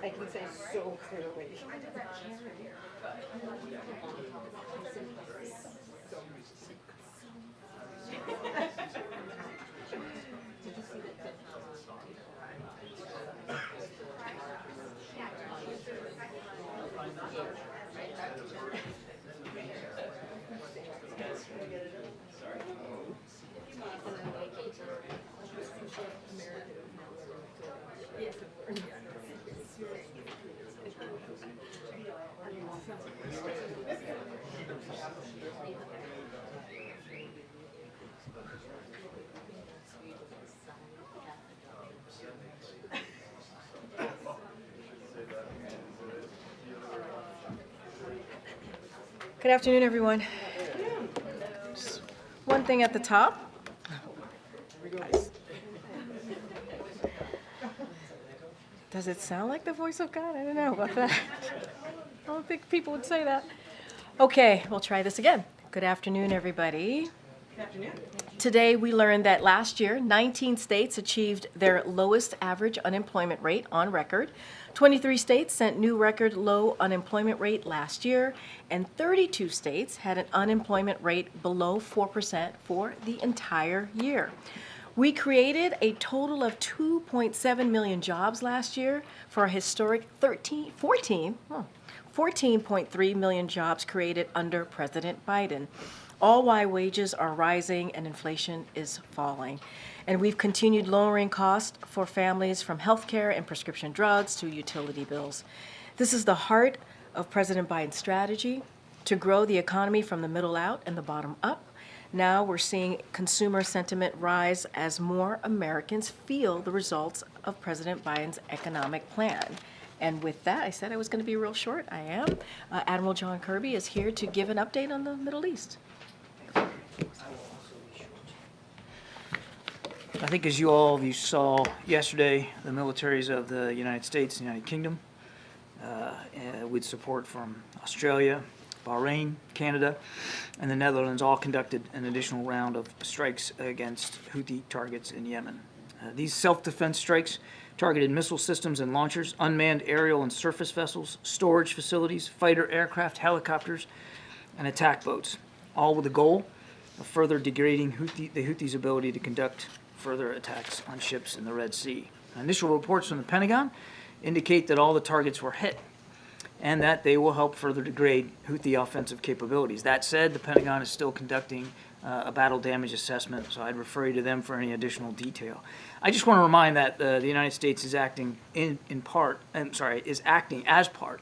I can say so clearly. Good afternoon, everyone. Just one thing at the top. Does it sound like the voice of God? I don't know about that. I don't think people would say that. Okay, we'll try this again. Good afternoon, everybody. Good afternoon. Today, we learned that last year, 19 states achieved their lowest average unemployment rate on record. 23 states set new record low unemployment rate last year, and 32 states had an unemployment rate below 4% for the entire year. We created a total of 2.7 million jobs last year for a historic 14.3 million jobs created under President Biden. All while wages are rising and inflation is falling. And we've continued lowering costs for families from healthcare and prescription drugs to utility bills. This is the heart of President Biden's strategy to grow the economy from the middle out and the bottom up. Now we're seeing consumer sentiment rise as more Americans feel the results of President Biden's economic plan. And with that, I said I was going to be real short. I am. Admiral John Kirby is here to give an update on the Middle East. I think as you saw yesterday, the militaries of the United States and United Kingdom, with support from Australia, Bahrain, Canada, and the Netherlands, all conducted an additional round of strikes against Houthi targets in Yemen. These self-defense strikes targeted missile systems and launchers, unmanned aerial and surface vessels, storage facilities, fighter aircraft, helicopters, and attack boats, all with the goal of further degrading the Houthis' ability to conduct further attacks on ships in the Red Sea. Initial reports from the Pentagon indicate that all the targets were hit and that they will help further degrade Houthi offensive capabilities. That said, the Pentagon is still conducting a battle damage assessment, so I'd refer you to them for any additional detail. I just want to remind that the United States is acting is acting as part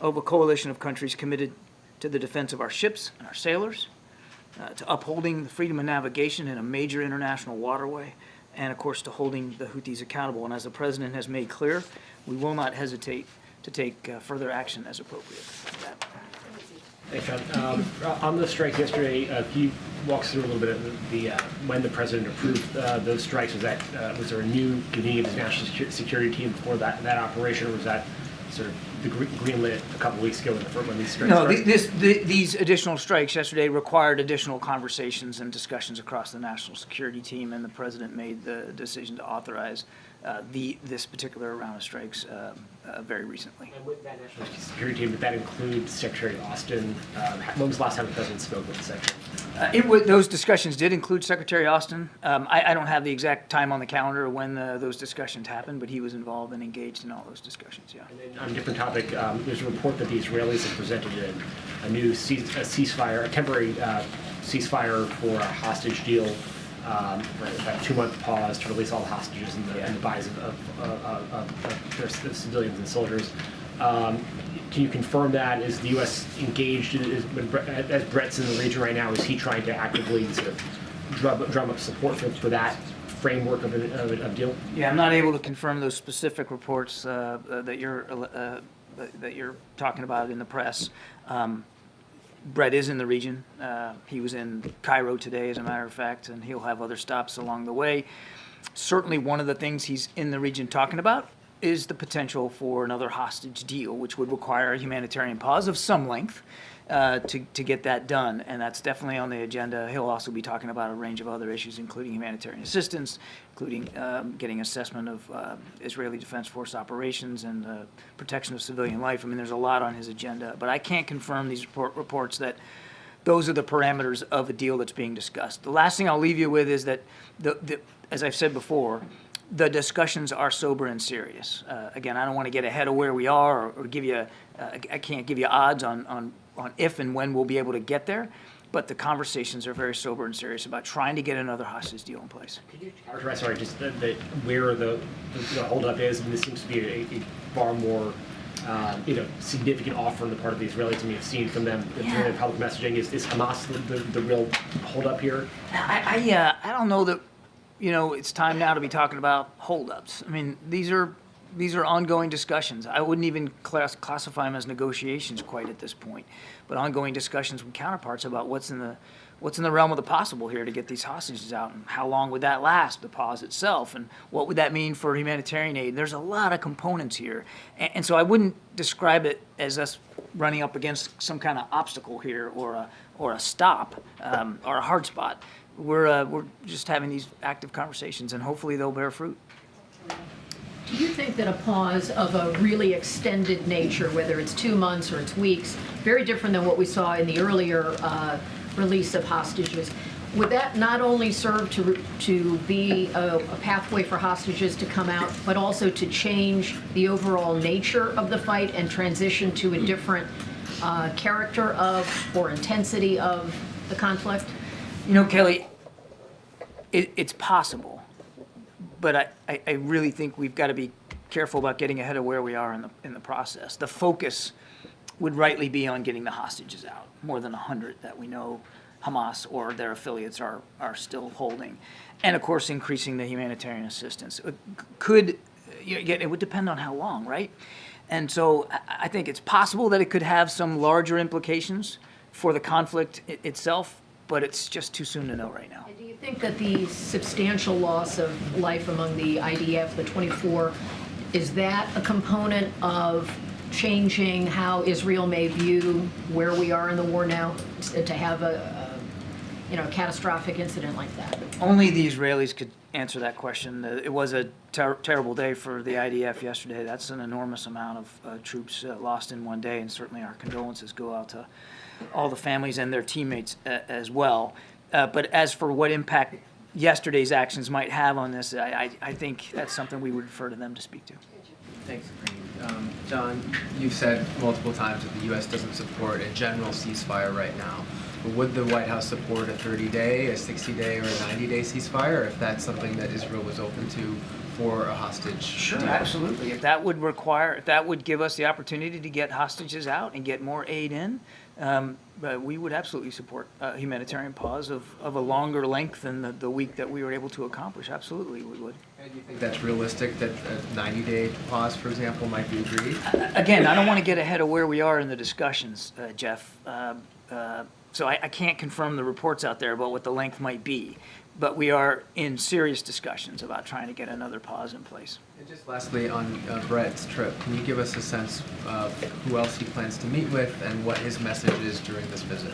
of a coalition of countries committed to the defense of our ships and our sailors, to upholding the freedom of navigation in a major international waterway, and of course to holding the Houthis accountable. And as the President has made clear, we will not hesitate to take further action as appropriate. Thanks, John. On the strikes yesterday, can you walk us through a little bit of the when the President approved those strikes? Was there a new convening of his national security team before that operation, or was that sort of the green lit a couple weeks ago when these strikes started? No, these additional strikes yesterday required additional conversations and discussions across the national security team, and the President made the decision to authorize this particular round of strikes very recently. And with that national security team, did that include Secretary Austin? When was the last time the President spoke with the Secretary? Those discussions did include Secretary Austin. I don't have the exact time on the calendar of when those discussions happened, but he was involved and engaged in all those discussions, yeah. And then on a different topic, there's a report that the Israelis have presented a new ceasefire, a temporary ceasefire for a hostage deal, about a 2-month pause to release all the hostages and the buys of their civilians and soldiers. Can you confirm that? Is the U.S. engaged, as Brett's in the region right now, is he trying to actively sort of drum up support for that framework of a deal? Yeah, I'm not able to confirm those specific reports that you're talking about in the press. Brett is in the region. He was in Cairo today, as a matter of fact, and he'll have other stops along the way. Certainly one of the things he's in the region talking about is the potential for another hostage deal, which would require a humanitarian pause of some length to get that done. And that's definitely on the agenda. He'll also be talking about a range of other issues, including humanitarian assistance, including getting assessment of Israeli Defense Force operations and protection of civilian life. I mean, there's a lot on his agenda. But I can't confirm these reports that those are the parameters of a deal that's being discussed. The last thing I'll leave you with is that, as I've said before, the discussions are sober and serious. Again, I don't want to get ahead of where we are or give you, I can't give you odds on if and when we'll be able to get there, but the conversations are very sober and serious about trying to get another hostage deal in place. Could you characterize, sorry, just where the holdup is? And this seems to be a far more significant offer on the part of the Israelis than we've seen from them in their public messaging. Is Hamas the real holdup here? I don't know that, it's time now to be talking about holdups. I mean, these are ongoing discussions. I wouldn't even classify them as negotiations quite at this point, but ongoing discussions with counterparts about what's in the realm of the possible here to get these hostages out, and how long would that last, the pause itself, and what would that mean for humanitarian aid. There's a lot of components here, and so I wouldn't describe it as us running up against some kind of obstacle here or a stop or a hard spot. We're just having these active conversations, and hopefully they'll bear fruit. Do you think that a pause of a really extended nature, whether it's 2 months or it's weeks, very different than what we saw in the earlier release of hostages, would that not only serve to be a pathway for hostages to come out, but also to change the overall nature of the fight and transition to a different character of or intensity of the conflict? Kelly, it's possible, but I really think we've got to be careful about getting ahead of where we are in the process. The focus would rightly be on getting the hostages out, more than 100 that we know Hamas or their affiliates are still holding, and of course increasing the humanitarian assistance. It would depend on how long, right? And so I think it's possible that it could have some larger implications for the conflict itself, but it's just too soon to know right now. And do you think that the substantial loss of life among the IDF, the 24, is that a component of changing how Israel may view where we are in the war now, to have a catastrophic incident like that? Only the Israelis could answer that question. It was a terrible day for the IDF yesterday. That's an enormous amount of troops lost in one day, and certainly our condolences go out to all the families and their teammates as well. But as for what impact yesterday's actions might have on this, I think that's something we would refer to them to speak to. Thanks, Karine. John, you've said multiple times that the U.S. doesn't support a general ceasefire right now. But would the White House support a 30-day, a 60-day, or a 90-day ceasefire if that's something that Israel was open to for a hostage? Sure, absolutely. If that would give us the opportunity to get hostages out and get more aid in, we would absolutely support a humanitarian pause of a longer length than the week that we were able to accomplish. Absolutely, we would. And do you think that's realistic, that a 90-day pause, for example, might be agreed? Again, I don't want to get ahead of where we are in the discussions, Jeff. So I can't confirm the reports out there about what the length might be. But we are in serious discussions about trying to get another pause in place. And just lastly, on Brett's trip, can you give us a sense of who else he plans to meet with and what his message is during this visit?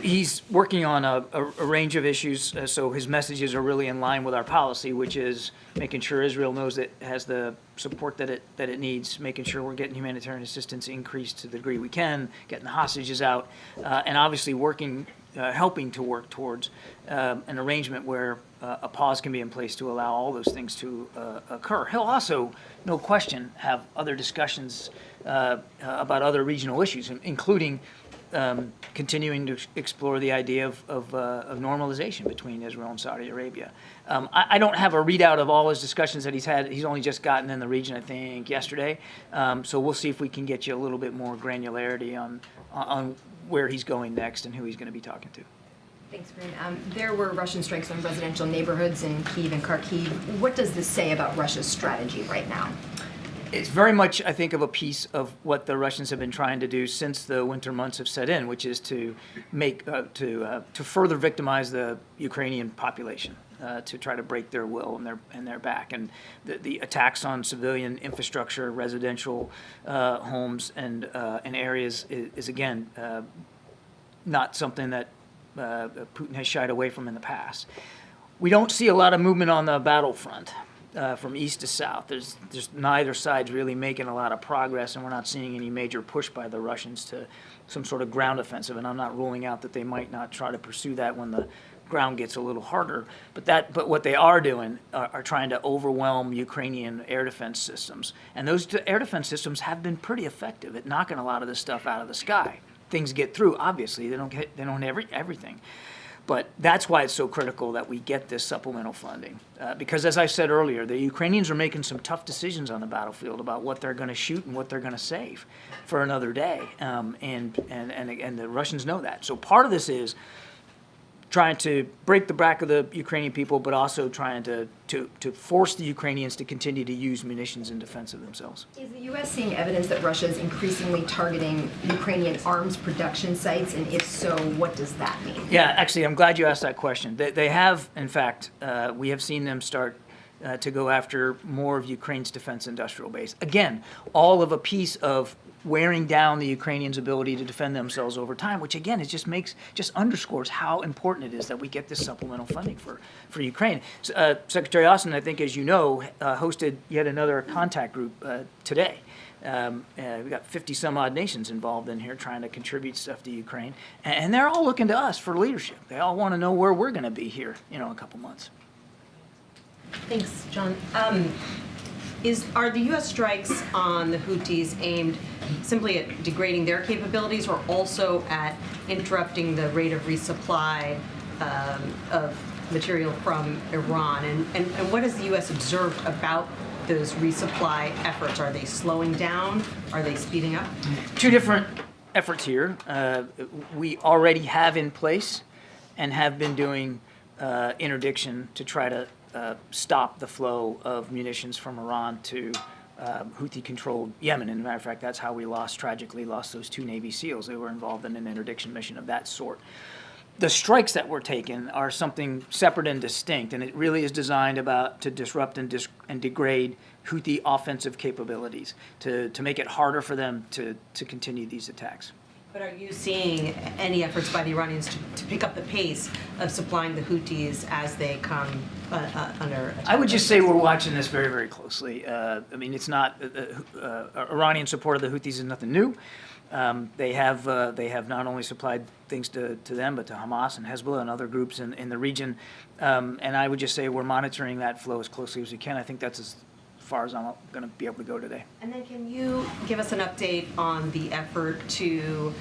He's working on a range of issues, so his messages are really in line with our policy, which is making sure Israel knows it has the support that it needs, making sure we're getting humanitarian assistance increased to the degree we can, getting the hostages out, and obviously helping to work towards an arrangement where a pause can be in place to allow all those things to occur. He'll also, no question, have other discussions about other regional issues, including continuing to explore the idea of normalization between Israel and Saudi Arabia. I don't have a readout of all his discussions that he's had. He's only just gotten in the region, I think, yesterday. So we'll see if we can get you a little bit more granularity on where he's going next and who he's going to be talking to. Thanks, Karine. There were Russian strikes on residential neighborhoods in Kyiv and Kharkiv. What does this say about Russia's strategy right now? It's very much, I think, of a piece of what the Russians have been trying to do since the winter months have set in, which is to further victimize the Ukrainian population. to try to break their will and their back. And the attacks on civilian infrastructure, residential homes, and areas is again not something that Putin has shied away from in the past. We don't see a lot of movement on the battlefront from east to south. There's neither side's really making a lot of progress, and we're not seeing any major push by the Russians to some sort of ground offensive. And I'm not ruling out that they might not try to pursue that when the ground gets a little harder. But what they are doing are trying to overwhelm Ukrainian air defense systems, and those air defense systems have been pretty effective at knocking a lot of this stuff out of the sky. Things get through. Obviously, they don't have everything. But that's why it's so critical that we get this supplemental funding. Because as I said earlier, the Ukrainians are making some tough decisions on the battlefield about what they're going to shoot and what they're going to save for another day. And the Russians know that. So part of this is trying to break the back of the Ukrainian people, but also trying to force the Ukrainians to continue to use munitions in defense of themselves. Is the U.S. seeing evidence that Russia is increasingly targeting Ukrainian arms production sites? And if so, what does that mean? Yeah, actually, I'm glad you asked that question. They have, in fact, we have seen them start to go after more of Ukraine's defense industrial base. Again, all of a piece of wearing down the Ukrainians' ability to defend themselves over time, which again, it just underscores how important it is that we get this supplemental funding for Ukraine. Secretary Austin, I think, as you know, hosted yet another contact group today. We've got 50 some odd nations involved in here trying to contribute stuff to Ukraine, and they're all looking to us for leadership. They all want to know where we're going to be here, in a couple months. Thanks, John. Are the U.S. strikes on the Houthis aimed simply at degrading their capabilities, or also at interrupting the rate of resupply of material from Iran? And what has the U.S. observed about those resupply efforts? Are they slowing down? Are they speeding up? Two different efforts here. We already have in place and have been doing interdiction to try to stop the flow of munitions from Iran to Houthi-controlled Yemen. And as a matter of fact, that's how we tragically lost those 2 Navy SEALs. They were involved in an interdiction mission of that sort. The strikes that were taken are something separate and distinct, and it really is designed to disrupt and degrade Houthi offensive capabilities, to make it harder for them to continue these attacks. But are you seeing any efforts by the Iranians to pick up the pace of supplying the Houthis as they come under attack? I would just say we're watching this very, very closely. I mean, it's not Iranian support of the Houthis is nothing new. They have not only supplied things to them, but to Hamas and Hezbollah and other groups in the region. And I would just say we're monitoring that flow as closely as we can. I think that's as far as I'm going to be able to go today. And then can you give us an update on the effort to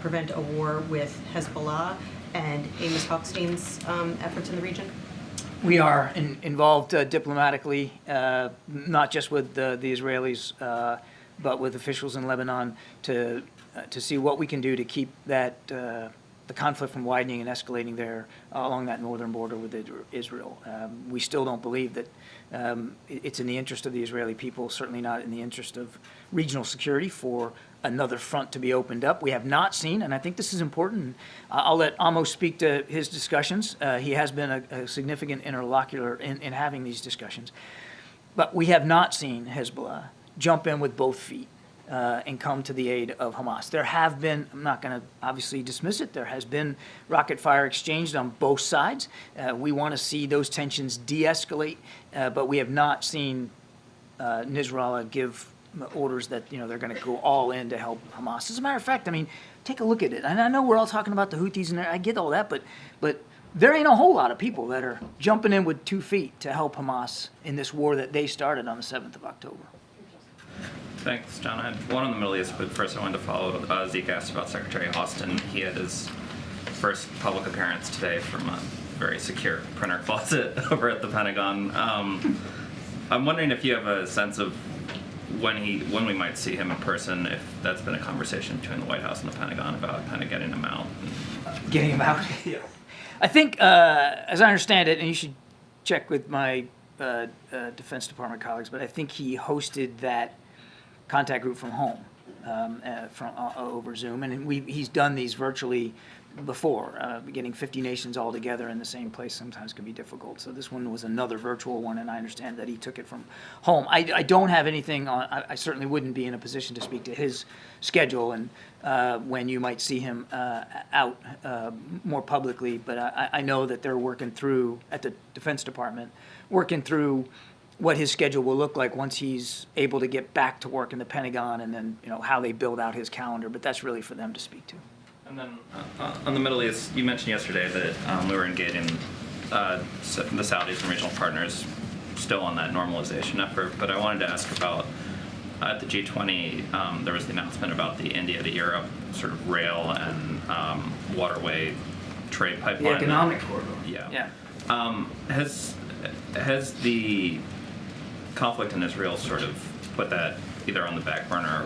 prevent a war with Hezbollah and Amos Hochstein's efforts in the region? We are involved diplomatically, not just with the Israelis, but with officials in Lebanon to see what we can do to keep that the conflict from widening and escalating there along that northern border with Israel. We still don't believe that it's in the interest of the Israeli people, certainly not in the interest of regional security, for another front to be opened up. We have not seen, and I think this is important, I'll let Amos speak to his discussions. He has been a significant interlocutor in having these discussions. But we have not seen Hezbollah jump in with both feet and come to the aid of Hamas. There have been, I'm not going to obviously dismiss it, there has been rocket fire exchanged on both sides. We want to see those tensions de-escalate, but we have not seen Nasrallah give orders that they're going to go all in to help Hamas. As a matter of fact, I mean, take a look at it. And I know we're all talking about the Houthis, and I get all that, but there ain't a whole lot of people that are jumping in with 2 feet to help Hamas in this war that they started on the 7th of October. Thanks, John. I had one on the Middle East, but first I wanted to follow. Zeke asked about Secretary Austin. He had his first public appearance today from a very secure printer closet over at the Pentagon. I'm wondering if you have a sense of when we might see him in person, if that's been a conversation between the White House and the Pentagon about kind of getting him out. Getting him out? Yeah. I think, as I understand it, and you should check with my Defense Department colleagues, but I think he hosted that contact group from home, from over Zoom, and he's done these virtually before. Getting 50 nations all together in the same place sometimes can be difficult. So this one was another virtual one, and I understand that he took it from home. I don't have anything on, I certainly wouldn't be in a position to speak to his schedule and when you might see him out more publicly, but I know that they're working through, at the Defense Department, working through what his schedule will look like once he's able to get back to work in the Pentagon, and then, you know, how they build out his calendar, but that's really for them to speak to. And then on the Middle East, you mentioned yesterday that we were engaging the Saudis and regional partners still on that normalization effort, but I wanted to ask about at the G20, there was the announcement about the India to Europe sort of rail and waterway trade pipeline. The economic corridor. Yeah. Has the conflict in Israel sort of put that either on the back burner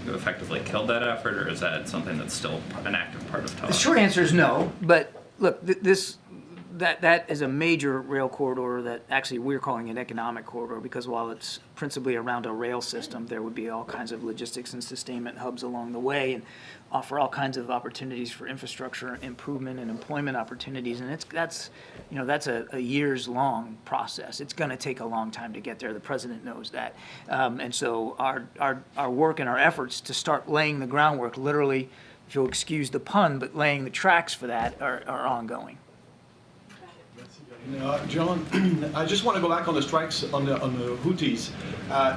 or effectively killed that effort, or is that something that's still an active part of talk? The short answer is no, but look, that is a major rail corridor that actually we're calling an economic corridor, because while it's principally around a rail system, there would be all kinds of logistics and sustainment hubs along the way, and offer all kinds of opportunities for infrastructure improvement and employment opportunities. And that's a years long process. It's going to take a long time to get there. The president knows that. And so our work and our efforts to start laying the groundwork, literally, if you'll excuse the pun, but laying the tracks for that are ongoing. John, I just want to go back on the strikes on the Houthis.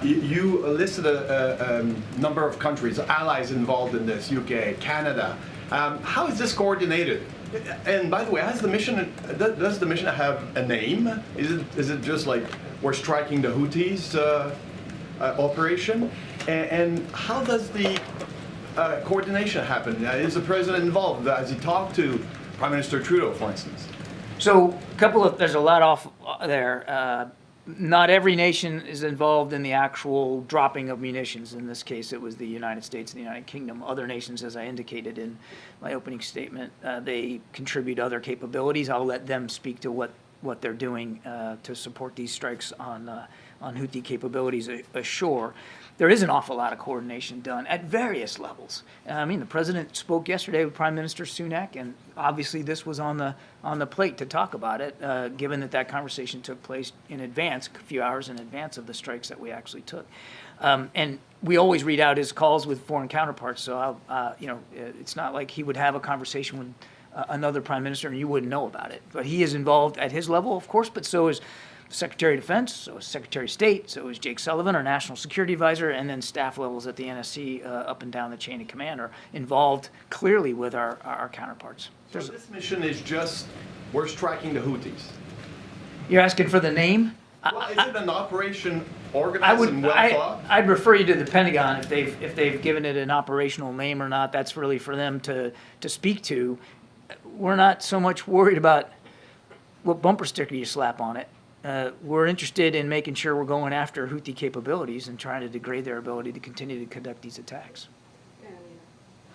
You listed a number of countries, allies involved in this, UK, Canada. How is this coordinated? And by the way, does the mission have a name? Is it just like we're striking the Houthis operation? And how does the coordination happen? Is the president involved? Has he talked to Prime Minister Trudeau, for instance? So there's a lot off there. Not every nation is involved in the actual dropping of munitions. In this case, it was the United States and the United Kingdom. Other nations, as I indicated in my opening statement, they contribute other capabilities. I'll let them speak to what they're doing to support these strikes on Houthi capabilities ashore. There is an awful lot of coordination done at various levels. I mean, the president spoke yesterday with Prime Minister Sunak, and obviously this was on the plate to talk about it, given that conversation took place in advance, a few hours in advance of the strikes that we actually took. And we always read out his calls with foreign counterparts, so it's not like he would have a conversation with another prime minister and you wouldn't know about it. But he is involved at his level, of course, but so is Secretary of Defense, so is Secretary of State, so is Jake Sullivan, our National Security Advisor, and then staff levels at the NSC up and down the chain of command are involved clearly with our counterparts. So this mission is just, we're striking the Houthis. You're asking for the name? Well, is it an operation organized and well thought? I'd refer you to the Pentagon if they've given it an operational name or not. That's really for them to speak to. We're not so much worried about what bumper sticker you slap on it. We're interested in making sure we're going after Houthi capabilities and trying to degrade their ability to continue to conduct these attacks.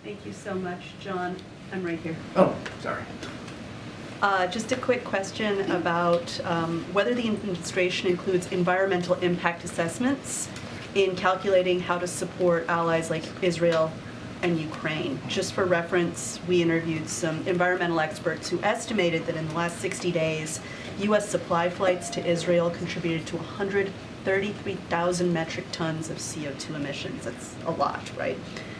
Thank you so much, John. I'm right here. Oh, sorry. Just a quick question about whether the administration includes environmental impact assessments in calculating how to support allies like Israel and Ukraine. Just for reference, we interviewed some environmental experts who estimated that in the last 60 days, U.S. supply flights to Israel contributed to 133,000 metric tons of CO2 emissions. That's a lot, right?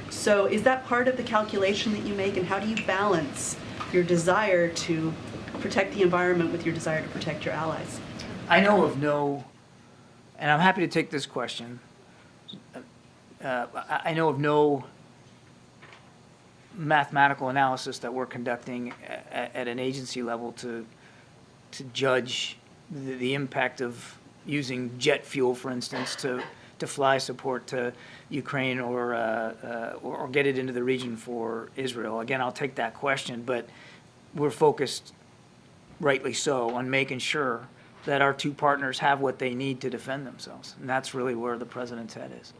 So is that part of the calculation that you make, and how do you balance your desire to protect the environment with your desire to protect your allies? I know of no, and I'm happy to take this question. I know of no mathematical analysis that we're conducting at an agency level to judge the impact of using jet fuel, for instance, to fly support to Ukraine or get it into the region for Israel. Again, I'll take that question, but we're focused, rightly so, on making sure that our two partners have what they need to defend themselves. And that's really where the president's head is.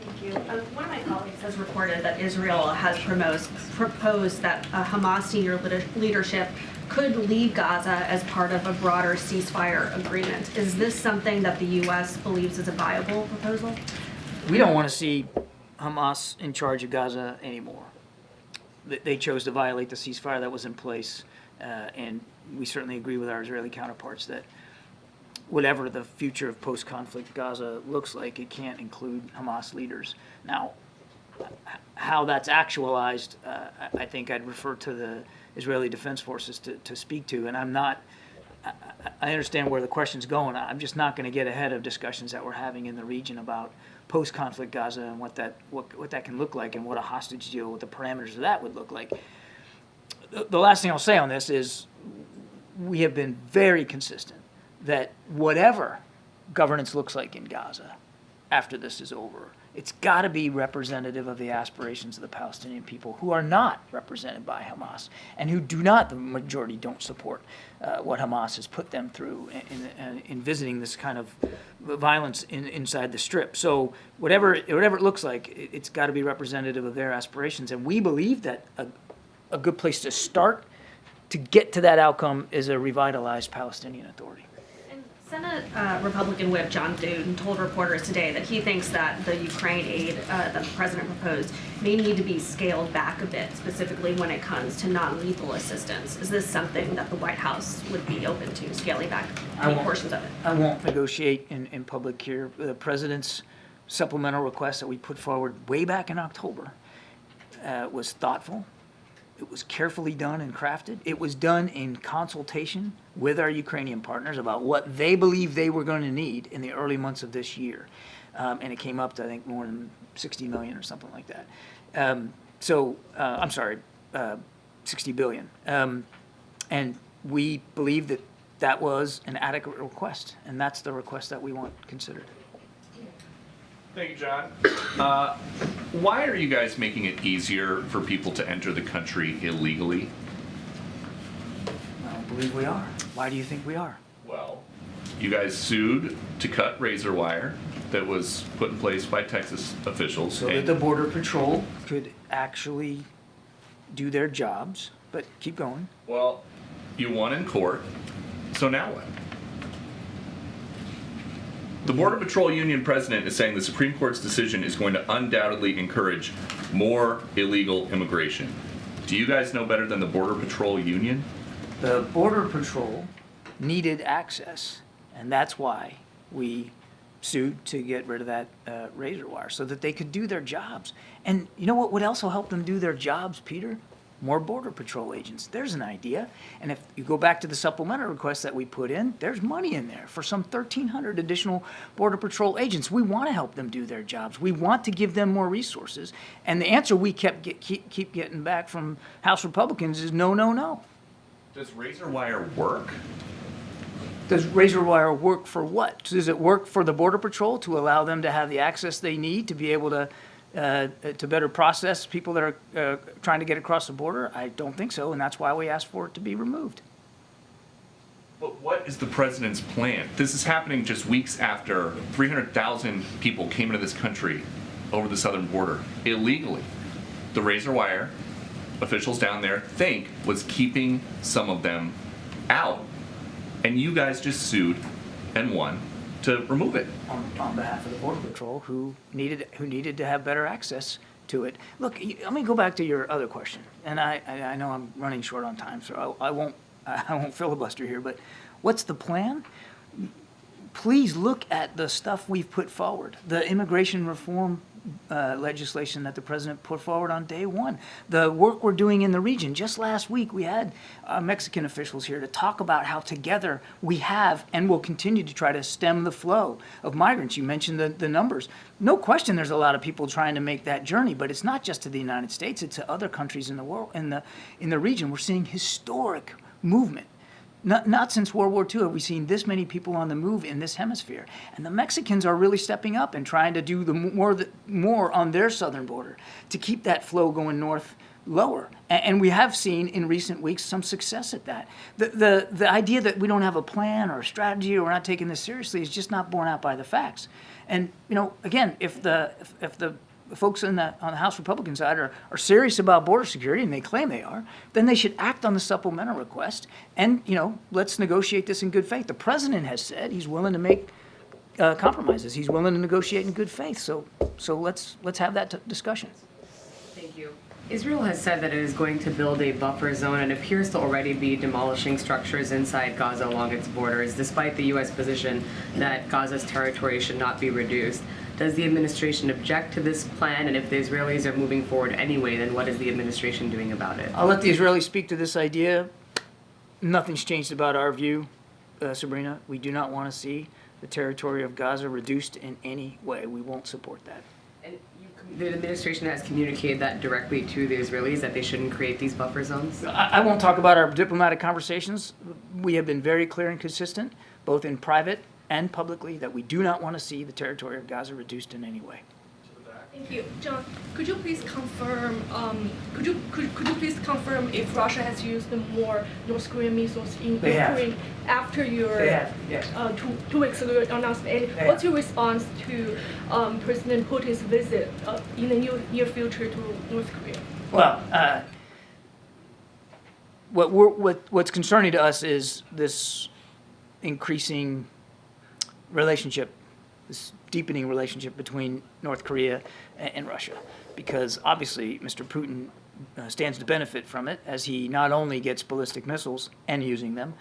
Thank you. One of my colleagues has reported that Israel has proposed that Hamas senior leadership could leave Gaza as part of a broader ceasefire agreement. Is this something that the U.S. believes is a viable proposal? We don't want to see Hamas in charge of Gaza anymore. they chose to violate the ceasefire that was in place, and we certainly agree with our Israeli counterparts that whatever the future of post-conflict Gaza looks like, it can't include Hamas leaders. Now, how that's actualized, I think I'd refer to the Israeli Defense Forces to speak to, and I understand where the question's going. I'm just not going to get ahead of discussions that we're having in the region about post-conflict Gaza and what that can look like and what a hostage deal, what the parameters of that would look like. The last thing I'll say on this is we have been very consistent that whatever governance looks like in Gaza after this is over, it's got to be representative of the aspirations of the Palestinian people who are not represented by Hamas and who do not, the majority don't support what Hamas has put them through in visiting this kind of violence inside the Strip. So whatever it looks like, it's got to be representative of their aspirations. And we believe that a good place to start to get to that outcome is a revitalized Palestinian Authority. Senate Republican Whip John Thune told reporters today that he thinks that the Ukraine aid that the president proposed may need to be scaled back a bit, specifically when it comes to non-lethal assistance. Is this something that the White House would be open to, scaling back any portions of it? I won't negotiate in public here. The president's supplemental request that we put forward way back in October was thoughtful. It was carefully done and crafted. It was done in consultation with our Ukrainian partners about what they believed they were going to need in the early months of this year. And it came up to, I think, more than 60 million or something like that. I'm sorry, 60 billion. And we believe that that was an adequate request, and that's the request that we want considered. Thank you, John. Why are you guys making it easier for people to enter the country illegally? I don't believe we are. Why do you think we are? Well, you guys sued to cut razor wire that was put in place by Texas officials. So that the Border Patrol could actually do their jobs, but keep going. Well, you won in court, so now what? The Border Patrol Union president is saying the Supreme Court's decision is going to undoubtedly encourage more illegal immigration. Do you guys know better than the Border Patrol Union? The Border Patrol needed access, and that's why we sued to get rid of that razor wire, so that they could do their jobs. And you know what would also help them do their jobs, Peter? More Border Patrol agents. There's an idea. And if you go back to the supplemental request that we put in, there's money in there for some 1,300 additional Border Patrol agents. We want to help them do their jobs. We want to give them more resources. And the answer we keep getting back from House Republicans is no, no, no. Does razor wire work? Does razor wire work for what? Does it work for the Border Patrol to allow them to have the access they need to be able to better process people that are trying to get across the border? I don't think so, and that's why we asked for it to be removed. But what is the president's plan? This is happening just weeks after 300,000 people came into this country over the southern border illegally. The razor wire officials down there think was keeping some of them out, and you guys just sued and won to remove it. On behalf of the Border Patrol, who needed to have better access to it. Look, let me go back to your other question, and I know I'm running short on time, so I won't filibuster here. But what's the plan? Please look at the stuff we've put forward. The immigration reform legislation that the president put forward on day one. The work we're doing in the region. Just last week, we had Mexican officials here to talk about how together we have and will continue to try to stem the flow of migrants. You mentioned the numbers. No question there's a lot of people trying to make that journey, but it's not just to the United States, it's to other countries in the world, in the region. We're seeing historic movement. Not since World War II have we seen this many people on the move in this hemisphere. And the Mexicans are really stepping up and trying to do more on their southern border to keep that flow going north lower. And we have seen in recent weeks some success at that. The idea that we don't have a plan or a strategy or we're not taking this seriously is just not borne out by the facts. And, again, if the folks on the House Republican side are serious about border security, and they claim they are, then they should act on the supplemental request and, let's negotiate this in good faith. The president has said he's willing to make compromises. He's willing to negotiate in good faith. So let's have that discussion. Thank you. Israel has said that it is going to build a buffer zone and appears to already be demolishing structures inside Gaza along its borders, despite the U.S. position that Gaza's territory should not be reduced. Does the administration object to this plan? And if the Israelis are moving forward anyway, then what is the administration doing about it? I'll let the Israelis speak to this idea. Nothing's changed about our view, Sabrina. We do not want to see the territory of Gaza reduced in any way. We won't support that. And the administration has communicated that directly to the Israelis, that they shouldn't create these buffer zones? I won't talk about our diplomatic conversations. We have been very clear and consistent, both in private and publicly, that we do not want to see the territory of Gaza reduced in any way. Thank you. John, could you please confirm, could you please confirm if Russia has used more North Korean missiles in Ukraine after your yes. 2 weeks ago announcement? And what's your response to President Putin's visit in the near future to North Korea? Well, what's concerning to us is this increasing relationship, this deepening relationship between North Korea and Russia, because obviously Mr. Putin stands to benefit from it, as he not only gets ballistic missiles and using them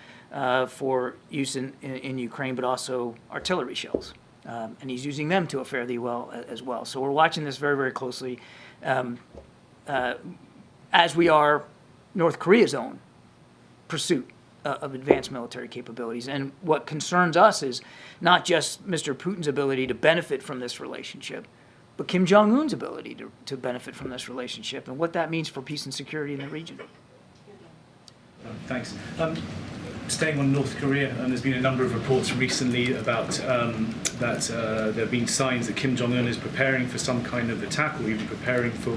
for use in Ukraine, but also artillery shells. And he's using them to a fairly well as well. So we're watching this very, very closely, as we are North Korea's own pursuit of advanced military capabilities. And what concerns us is not just Mr. Putin's ability to benefit from this relationship, but Kim Jong-un's ability to benefit from this relationship and what that means for peace and security in the region. Thanks. Staying on North Korea, there's been a number of reports recently about that there have been signs that Kim Jong-un is preparing for some kind of attack or even preparing for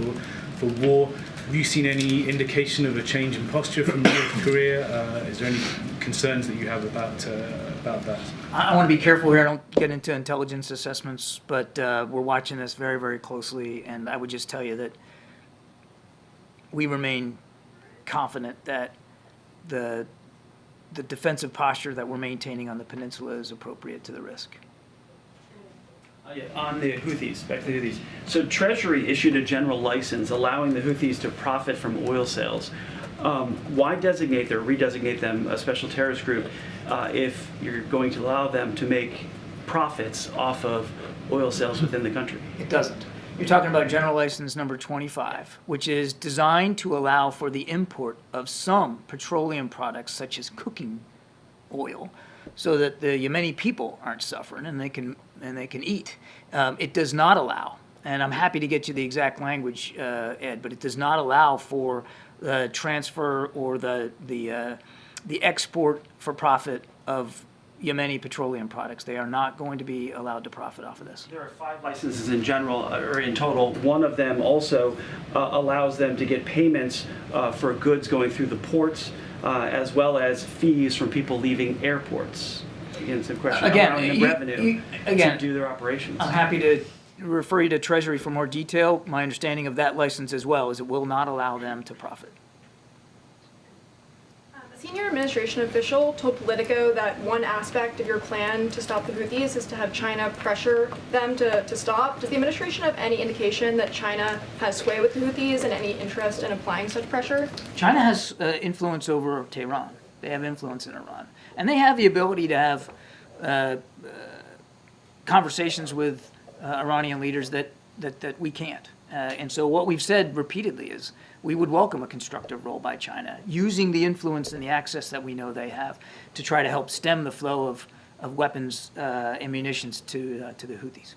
war. Have you seen any indication of a change in posture from North Korea? Is there any concerns that you have about that? I want to be careful here. I don't get into intelligence assessments, but we're watching this very, very closely. And I would just tell you that we remain confident that the defensive posture that we're maintaining on the peninsula is appropriate to the risk. On the Houthis, back to the Houthis. So Treasury issued a general license allowing the Houthis to profit from oil sales. Why redesignate them a special terrorist group if you're going to allow them to make profits off of oil sales within the country? It doesn't. You're talking about General License number 25, which is designed to allow for the import of some petroleum products such as cooking oil, so that the Yemeni people aren't suffering and they can eat. It does not allow, and I'm happy to get you the exact language, Ed, but it does not allow for the transfer or the export for profit of Yemeni petroleum products. They are not going to be allowed to profit off of this. There are 5 licenses in general, or in total. One of them also allows them to get payments for goods going through the ports, as well as fees from people leaving airports. Again, some question around revenue to do their operations. I'm happy to refer you to Treasury for more detail. My understanding of that license as well is it will not allow them to profit. A senior administration official told Politico that one aspect of your plan to stop the Houthis is to have China pressure them to stop. Does the administration have any indication that China has sway with the Houthis and any interest in applying such pressure? China has influence over Tehran. They have influence in Iran. And they have the ability to have conversations with Iranian leaders that we can't. And so what we've said repeatedly is we would welcome a constructive role by China, using the influence and the access that we know they have to try to help stem the flow of weapons and munitions to the Houthis.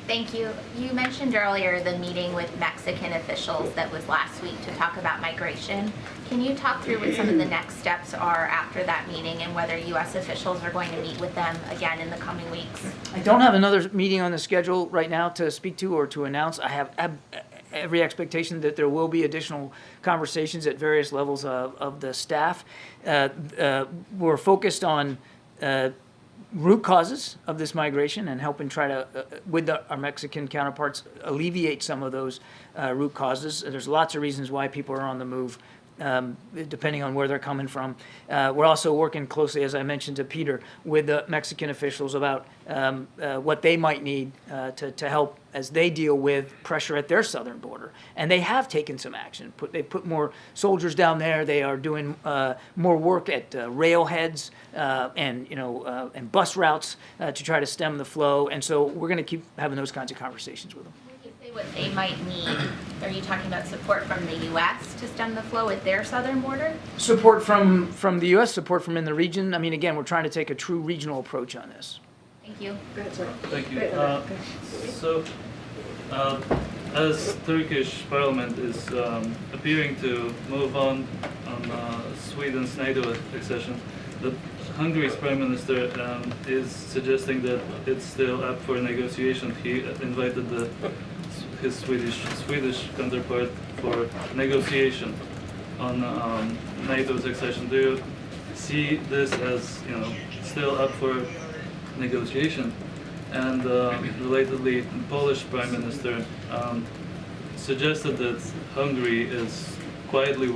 Thank you. You mentioned earlier the meeting with Mexican officials that was last week to talk about migration. Can you talk through what some of the next steps are after that meeting and whether U.S. officials are going to meet with them again in the coming weeks? I don't have another meeting on the schedule right now to speak to or to announce. I have every expectation that there will be additional conversations at various levels of the staff. We're focused on root causes of this migration and helping try to, with our Mexican counterparts, alleviate some of those root causes. There's lots of reasons why people are on the move. depending on where they're coming from. We're also working closely, as I mentioned to Peter, with the Mexican officials about what they might need to help as they deal with pressure at their southern border. And they have taken some action. They've put more soldiers down there. They are doing more work at railheads and bus routes to try to stem the flow. And so we're going to keep having those kinds of conversations with them. What they might need, are you talking about support from the U.S. to stem the flow at their southern border? Support from the U.S., support from in the region. I mean, again, we're trying to take a true regional approach on this. Thank you. Go ahead, sorry. Thank you. As Turkish Parliament is appearing to move on Sweden's NATO accession, the Hungary's Prime Minister is suggesting that it's still up for negotiation. He invited his Swedish counterpart for negotiation on NATO's accession. Do you see this as still up for negotiation? And relatedly, the Polish Prime Minister suggested that Hungary is quietly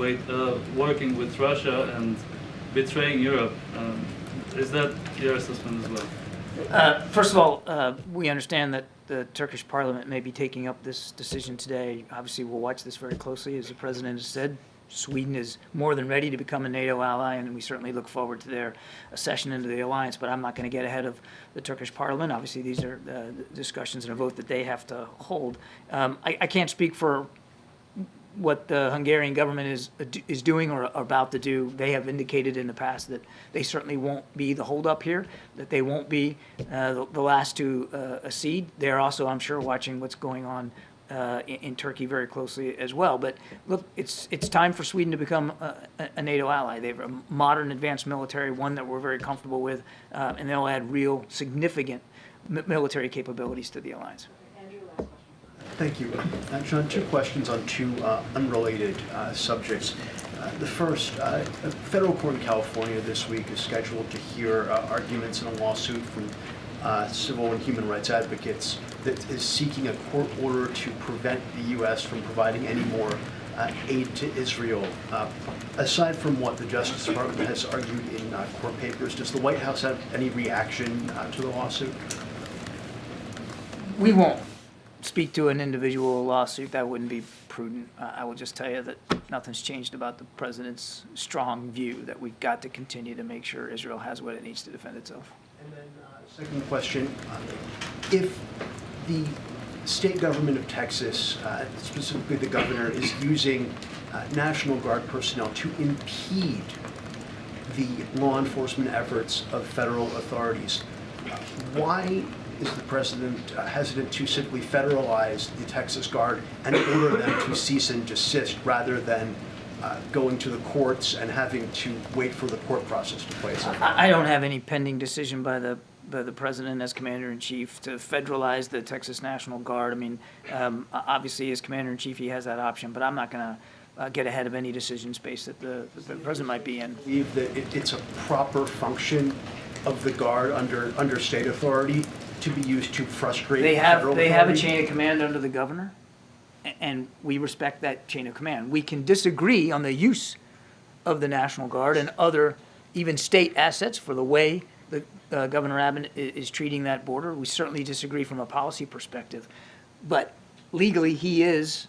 working with Russia and betraying Europe. Is that your assessment as well? First of all, we understand that the Turkish parliament may be taking up this decision today. Obviously, we'll watch this very closely. As the president has said, Sweden is more than ready to become a NATO ally, and we certainly look forward to their accession into the alliance, but I'm not going to get ahead of the Turkish parliament. Obviously, these are discussions and a vote that they have to hold. I can't speak for what the Hungarian government is doing or about to do. They have indicated in the past that they certainly won't be the holdup here, that they won't be the last to accede. They're also, I'm sure, watching what's going on in Turkey very closely as well. But look, it's time for Sweden to become a NATO ally. They have a modern, advanced military, one that we're very comfortable with, and they'll add real, significant military capabilities to the alliance. Thank you. John, two questions on two unrelated subjects. The first, a federal court in California this week is scheduled to hear arguments in a lawsuit from civil and human rights advocates that is seeking a court order to prevent the U.S. from providing any more aid to Israel. Aside from what the Justice Department has argued in court papers, does the White House have any reaction to the lawsuit? We won't speak to an individual lawsuit. That wouldn't be prudent. I will just tell you that nothing's changed about the president's strong view that we've got to continue to make sure Israel has what it needs to defend itself. And then second question, if the state government of Texas, specifically the governor, is using National Guard personnel to impede the law enforcement efforts of federal authorities, why is the president hesitant to simply federalize the Texas Guard and order them to cease and desist rather than going to the courts and having to wait for the court process to play itself out? I don't have any pending decision by the president as commander-in-chief to federalize the Texas National Guard. I mean, obviously as commander-in-chief he has that option, but I'm not going to get ahead of any decision space that the president might be in. Believe that it's a proper function of the Guard under state authority to be used to frustrate federal authority? They have a chain of command under the governor, and we respect that chain of command. We can disagree on the use of the National Guard and other, even state assets for the way the Governor Abbott is treating that border. We certainly disagree from a policy perspective, but legally he is,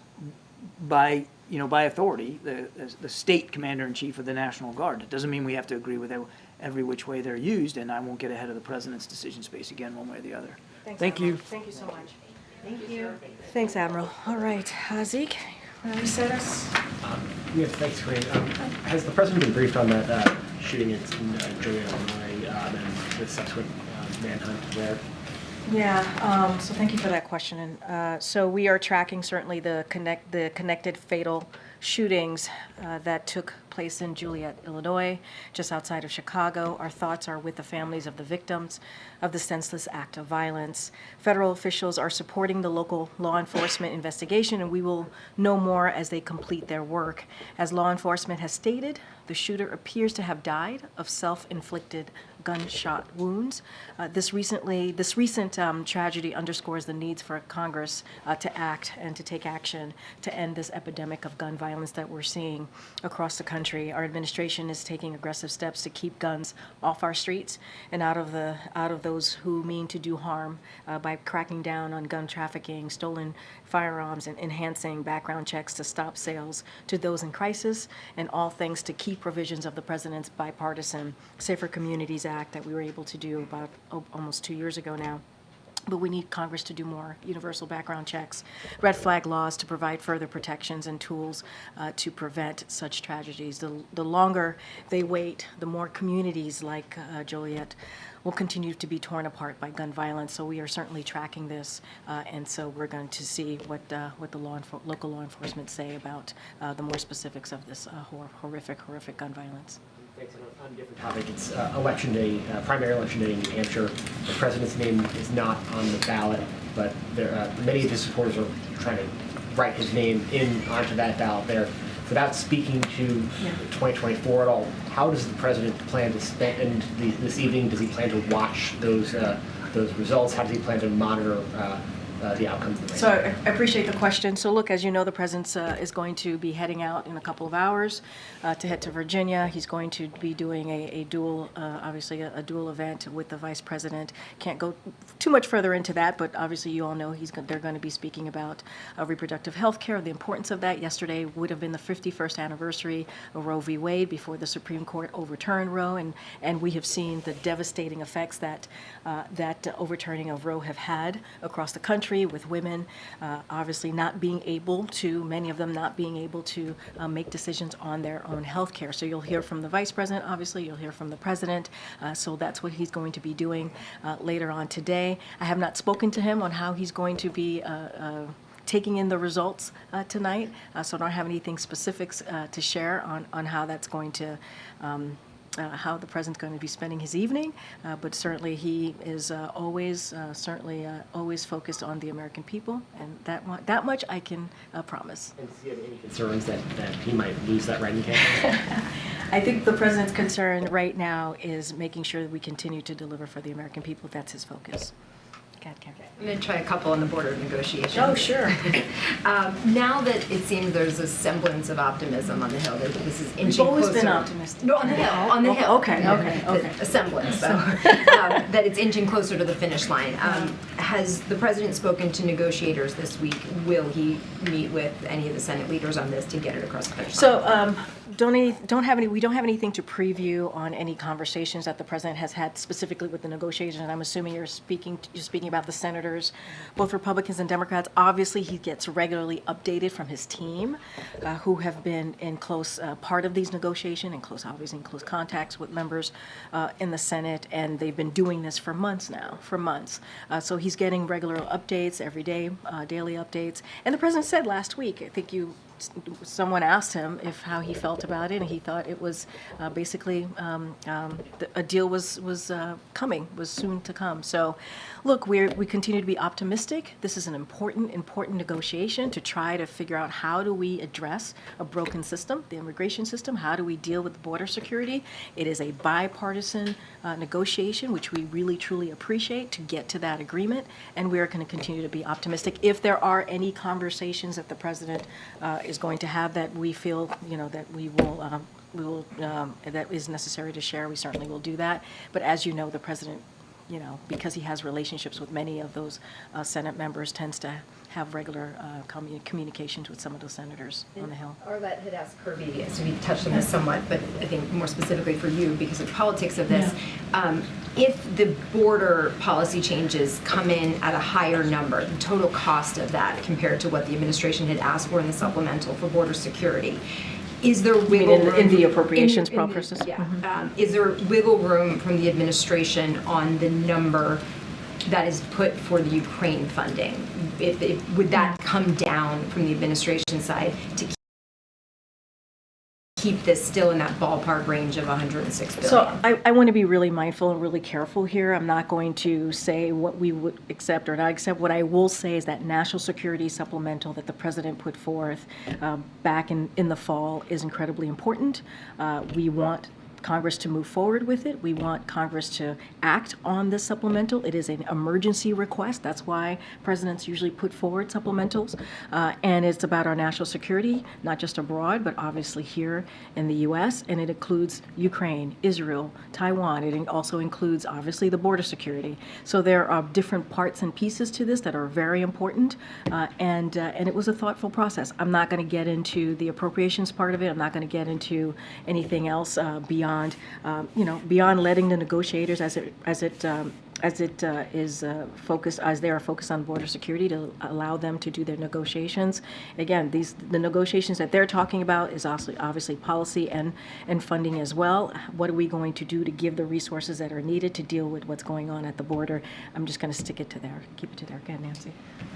by authority, the state commander-in-chief of the National Guard. It doesn't mean we have to agree with every which way they're used, and I won't get ahead of the president's decision space again, one way or the other. Thank you. Thank you so much. Thank you. Thanks, Admiral. All right, Zeke, ready to set us? Yes, thanks, Karine. Has the president been briefed on that shooting in Joliet, Illinois, and the subsequent manhunt there? Yeah, so thank you for that question. And so we are tracking certainly the connected fatal shootings that took place in Joliet, Illinois, just outside of Chicago. Our thoughts are with the families of the victims of the senseless act of violence. Federal officials are supporting the local law enforcement investigation, and we will know more as they complete their work. As law enforcement has stated, the shooter appears to have died of self-inflicted gunshot wounds. This recent tragedy underscores the needs for Congress to act and to take action to end this epidemic of gun violence that we're seeing across the country. Our administration is taking aggressive steps to keep guns off our streets and out of those who mean to do harm by cracking down on gun trafficking, stolen firearms, and enhancing background checks to stop sales to those in crisis, and all thanks to key provisions of the President's bipartisan Safer Communities Act that we were able to do about almost 2 years ago now. But we need Congress to do more universal background checks, red flag laws to provide further protections and tools to prevent such tragedies. The longer they wait, the more communities like Joliet will continue to be torn apart by gun violence. So we are certainly tracking this, and so we're going to see what the local law enforcement say about the more specifics of this horrific gun violence. Thanks. On a different topic, it's election day, primary election day in New Hampshire. The president's name is not on the ballot, but many of his supporters are trying to write his name onto that ballot there. Without speaking to 2024 at all, how does the president plan to spend this evening? Does he plan to watch those results? How does he plan to monitor the outcomes of the race? So I appreciate the question. So look, as you know, the president is going to be heading out in a couple of hours to head to Virginia. He's going to be doing a dual, obviously a dual event with the vice president. Can't go too much further into that, but obviously you all know they're going to be speaking about reproductive health care, the importance of that. Yesterday would have been the 51st anniversary of Roe v. Wade before the Supreme Court overturned Roe, and we have seen the devastating effects that overturning of Roe have had across the country, with women obviously not being able to, many of them not being able to make decisions on their own health care. So you'll hear from the vice president, obviously, you'll hear from the president. So that's what he's going to be doing later on today. I have not spoken to him on how he's going to be taking in the results tonight, so I don't have anything specifics to share on how that's going to how the president's going to be spending his evening, but certainly he is always focused on the American people, and that much I can promise. And does he have any concerns that he might lose that writing campaign? I think the president's concern right now is making sure that we continue to deliver for the American people. That's his focus. I'm going to try a couple on the border negotiations. Oh, sure. Now that it seems there's a semblance of optimism on the Hill, that this is inching We've always closer. been optimistic. No, on the Hill. On the Hill. Okay. A semblance, so that it's inching closer to the finish line. Has the president spoken to negotiators this week? Will he meet with any of the Senate leaders on this to get it across the finish line? So we don't have anything to preview on any conversations that the president has had specifically with the negotiators. And I'm assuming you're speaking about the senators, both Republicans and Democrats. Obviously, he gets regularly updated from his team, who have been in close part of these negotiations, obviously in close contacts with members in the Senate, and they've been doing this for months now, so he's getting regular updates every day, daily updates. And the president said last week, I think someone asked him how he felt about it, and he thought it was basically a deal was soon to come. So, look, we continue to be optimistic. This is an important negotiation to try to figure out how do we address a broken system, the immigration system. How do we deal with border security? It is a bipartisan negotiation, which we really truly appreciate, to get to that agreement, and we are going to continue to be optimistic. If there are any conversations that the president is going to have that we feel, that we will that is necessary to share, we certainly will do that. But as you know, the president, because he has relationships with many of those Senate members, tends to have regular communications with some of those senators on the Hill. Arlette had asked Kirby, so we touched on this somewhat, but I think more specifically for you, because of the politics of this, if the border policy changes come in at a higher number, the total cost of that compared to what the administration had asked for in the supplemental for border security, is there wiggle room in the appropriations process? Yeah. Is there wiggle room from the administration on the number that is put for the Ukraine funding? Would that come down from the administration side to keep this still in that ballpark range of 106 billion? So I want to be really mindful and really careful here. I'm not going to say what we would accept or not accept. What I will say is that national security supplemental that the president put forth back in the fall is incredibly important. We want Congress to move forward with it. We want Congress to act on this supplemental. It is an emergency request. That's why presidents usually put forward supplementals. And it's about our national security, not just abroad, but obviously here in the U.S. And it includes Ukraine, Israel, Taiwan. It also includes, obviously, the border security. So there are different parts and pieces to this that are very important. And it was a thoughtful process. I'm not going to get into the appropriations part of it. I'm not going to get into anything else beyond letting the negotiators as it is focused, as they are focused on border security, to allow them to do their negotiations. Again, the negotiations that they're talking about is also obviously policy and funding as well. What are we going to do to give the resources that are needed to deal with what's going on at the border? I'm just going to keep it to there. Go ahead, Nancy.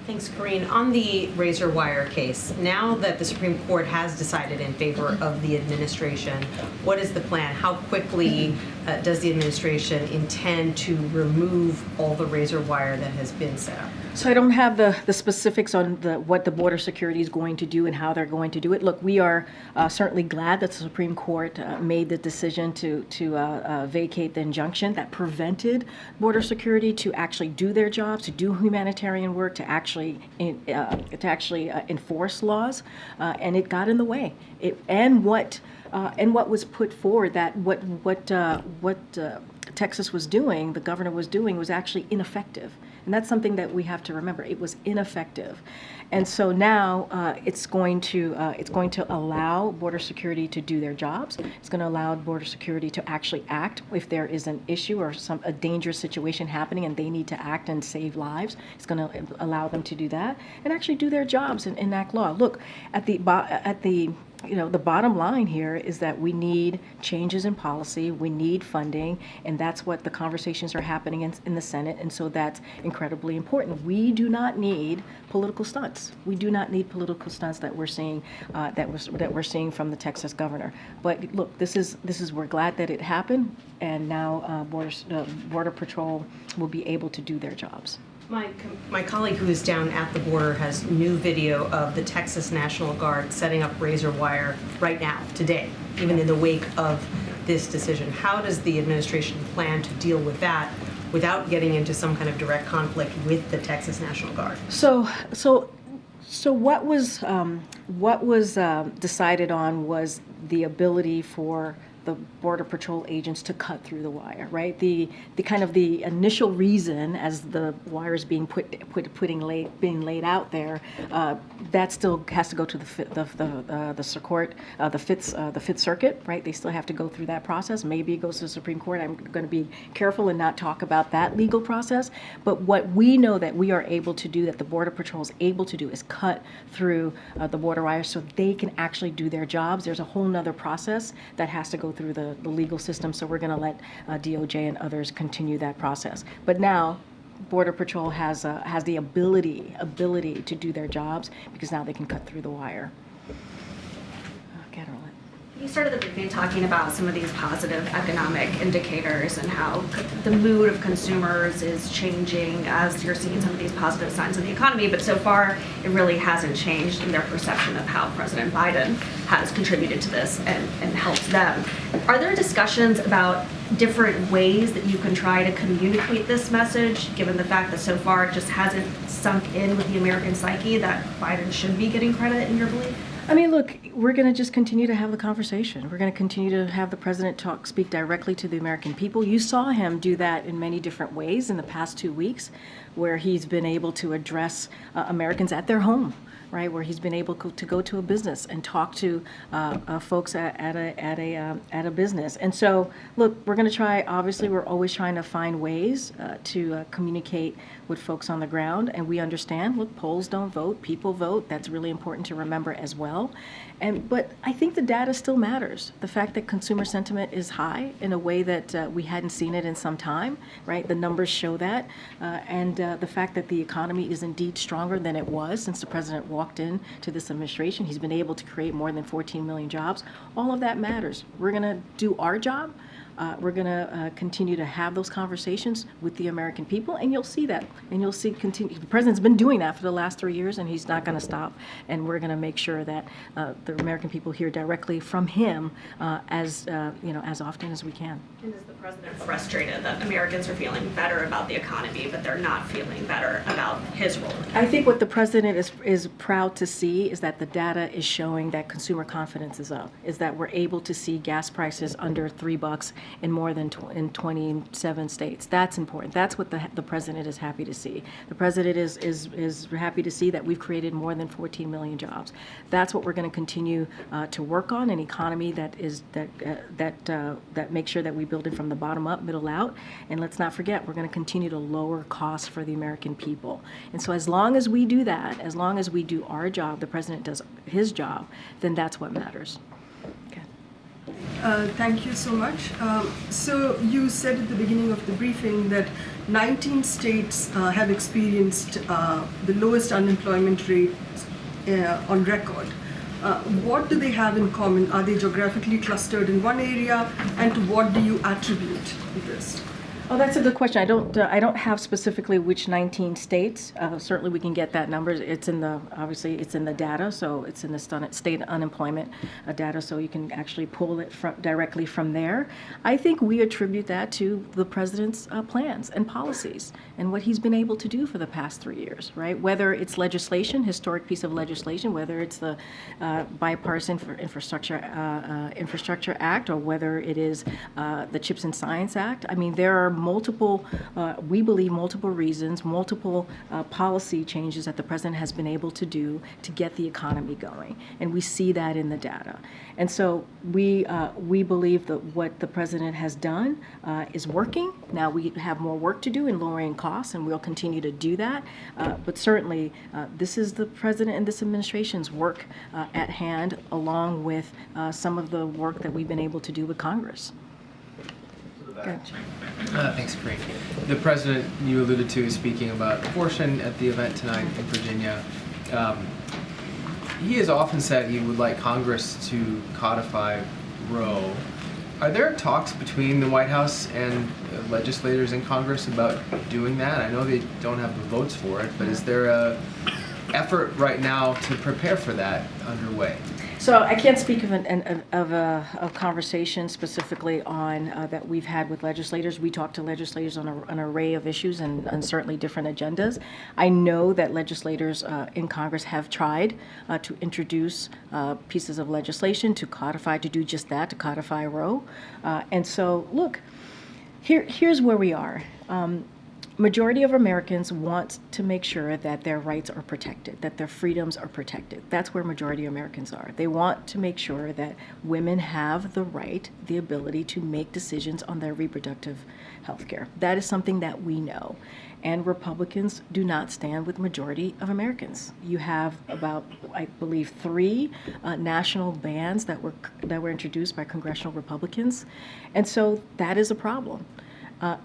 Thanks, Karine. On the razor wire case, now that the Supreme Court has decided in favor of the administration, what is the plan? How quickly does the administration intend to remove all the razor wire that has been set up? So I don't have the specifics on what the border security is going to do and how they're going to do it. Look, we are certainly glad that the Supreme Court made the decision to vacate the injunction that prevented border security to actually do their jobs, to do humanitarian work, to actually enforce laws, and it got in the way. And what was put forward, that what Texas was doing, the governor was doing, was actually ineffective. And that's something that we have to remember. It was ineffective. And so now it's going to allow border security to do their jobs. It's going to allow border security to actually act if there is an issue or a dangerous situation happening and they need to act and save lives. It's going to allow them to do that and actually do their jobs and enact law. Look, the bottom line here is that we need changes in policy, we need funding, and that's what the conversations are happening in the Senate, and so that's incredibly important. We do not need political stunts. We do not need political stunts that we're seeing that we're seeing from the Texas governor. But look, we're glad that it happened, and now Border Patrol will be able to do their jobs. My colleague who is down at the border has new video of the Texas National Guard setting up razor wire right now, today, even in the wake of this decision. How does the administration plan to deal with that without getting into some kind of direct conflict with the Texas National Guard? So what was decided on was the ability for the Border Patrol agents to cut through the wire, right? The kind of the initial reason, as the wire is being being laid out there, that still has to go to the Fifth Circuit, right? They still have to go through that process. Maybe it goes to the Supreme Court. I'm going to be careful and not talk about that legal process. But what we know that we are able to do, that the Border Patrol is able to do, is cut through the border wire so they can actually do their jobs. There's a whole nother process that has to go through the legal system, so we're going to let DOJ and others continue that process. But now, Border Patrol has the ability to do their jobs because now they can cut through the wire. You started the briefing talking about some of these positive economic indicators and how the mood of consumers is changing as you're seeing some of these positive signs in the economy, but so far it really hasn't changed in their perception of how President Biden has contributed to this and helped them. Are there discussions about different ways that you can try to communicate this message, given the fact that so far it just hasn't sunk in with the American psyche that Biden should be getting credit, in your belief? I mean, look, we're going to just continue to have the conversation. We're going to continue to have the president speak directly to the American people. You saw him do that in many different ways in the past 2 weeks, where he's been able to address Americans at their home, right? Where he's been able to go to a business and talk to folks at a business. And so, look, we're going to try. Obviously, we're always trying to find ways to communicate with folks on the ground, and we understand. Look, polls don't vote; people vote. That's really important to remember as well. But I think the data still matters. The fact that consumer sentiment is high in a way that we hadn't seen it in some time, right? The numbers show that, and the fact that the economy is indeed stronger than it was since the president walked into this administration. He's been able to create more than 14 million jobs. All of that matters. We're going to do our job. We're going to continue to have those conversations with the American people, and you'll see that. And you'll see continue. The president's been doing that for the last 3 years, and he's not going to stop. And we're going to make sure that the American people hear directly from him as often as we can. And is the president frustrated that Americans are feeling better about the economy, but they're not feeling better about his role? I think what the president is proud to see is that the data is showing that consumer confidence is up, is that we're able to see gas prices under $3 in more than in 27 states. That's important. That's what the president is happy to see. The president is happy to see that we've created more than 14 million jobs. That's what we're going to continue to work on, an economy that makes sure that we build it from the bottom up, middle out. And let's not forget, we're going to continue to lower costs for the American people. And so as long as we do that, as long as we do our job, the president does his job, then that's what matters. Thank you so much. So you said at the beginning of the briefing that 19 states have experienced the lowest unemployment rate on record. What do they have in common? Are they geographically clustered in one area? And to what do you attribute this? Oh, that's a good question. I don't have specifically which 19 states. Certainly, we can get that number. It's in obviously it's in the data, so it's in the state unemployment data, so you can actually pull it directly from there. I think we attribute that to the president's plans and policies and what he's been able to do for the past 3 years, right? Whether it's legislation, historic piece of legislation, whether it's the bipartisan infrastructure act, or whether it is the CHIPS and Science Act. I mean, there are we believe multiple reasons, multiple policy changes that the president has been able to do to get the economy going. And we see that in the data. And so we believe that what the president has done is working. Now we have more work to do in lowering costs, and we'll continue to do that. But certainly, this is the president and this administration's work at hand, along with some of the work that we've been able to do with Congress. Thanks, Karine. The president, you alluded to, speaking about abortion at the event tonight in Virginia. He has often said he would like Congress to codify Roe. Are there talks between the White House and legislators in Congress about doing that? I know they don't have the votes for it, but is there a effort right now to prepare for that underway? So I can't speak of a conversation specifically on that we've had with legislators. We talk to legislators on an array of issues and certainly different agendas. I know that legislators in Congress have tried to introduce pieces of legislation to do just that, to codify Roe. And so, look, here's where we are. Majority of Americans want to make sure that their rights are protected, that their freedoms are protected. That's where majority of Americans are. They want to make sure that women have the right, the ability to make decisions on their reproductive health care. That is something that we know. And Republicans do not stand with majority of Americans. You have about, I believe, 3 national bans that were introduced by congressional Republicans. And so that is a problem.